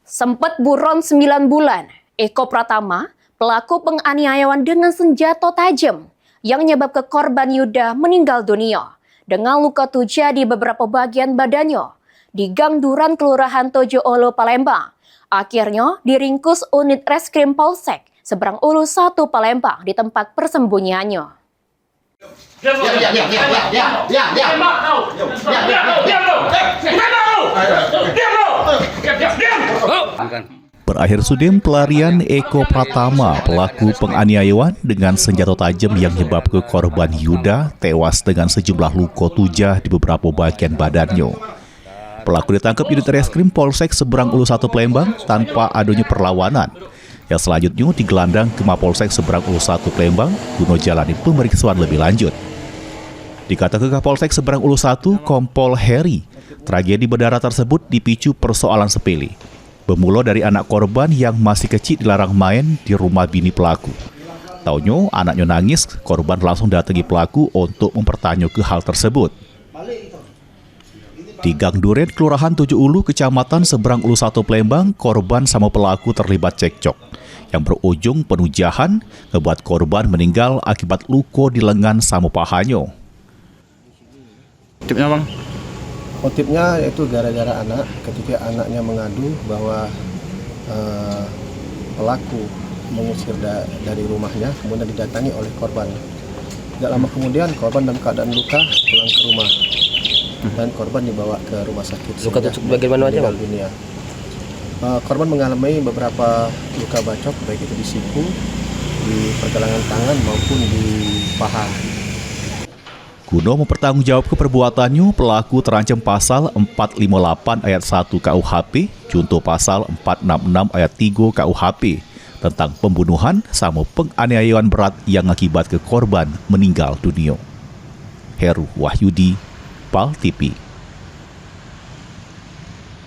Sempat buron 9 bulan, Eko Pratama, pelaku penganiayaan dengan senjata tajam yang menyebabkan korban Yuda meninggal dunia dengan luka tujah di beberapa bagian badannya di Gang Duran, Kelurahan Tojo Olo, Palembang. Akhirnya diringkus unit reskrim Polsek Seberang Ulu 1 Palembang di tempat persembunyiannya. Berakhir sudem pelarian Eko Pratama, pelaku penganiayaan dengan senjata tajam yang menyebabkan korban Yuda tewas dengan sejumlah luka tujah di beberapa bagian badannya. Pelaku ditangkap unit reskrim Polsek Seberang Ulu 1 Palembang tanpa adanya perlawanan. Yang selanjutnya digelandang ke Mapolsek Seberang Ulu 1 Palembang guna jalani pemeriksaan lebih lanjut. Dikatakan Kapolsek Seberang Ulu 1 Kompol Heri, tragedi berdarah tersebut dipicu persoalan sepele. Bermula dari anak korban yang masih kecil dilarang main di rumah bini pelaku. Taunya anaknya nangis, korban langsung datangi pelaku untuk mempertanyakan hal tersebut. Di Gang Duren, Kelurahan Tojo Ulu, Kecamatan Seberang Ulu 1 Palembang, korban sama pelaku terlibat cekcok yang berujung penujahan, membuat korban meninggal akibat luka di lengan sama pahanya. Motifnya bang? Motifnya yaitu gara-gara anak, ketika anaknya mengadu bahwa pelaku mengusir dari rumahnya, kemudian didatangi oleh korban. Tidak lama kemudian korban dalam keadaan luka pulang ke rumah dan korban dibawa ke rumah sakit. Luka tusuk bagian mana aja bang? Dunia. Korban mengalami beberapa luka bacok, baik itu di siku, di pergelangan tangan maupun di paha. Guna mempertanggungjawabkan perbuatannya, pelaku terancam pasal 458 ayat 1 KUHP, junto pasal 466 ayat 3 KUHP tentang pembunuhan sama penganiayaan berat yang mengakibatkan korban meninggal dunia. Heru Wahyudi, PAL TV.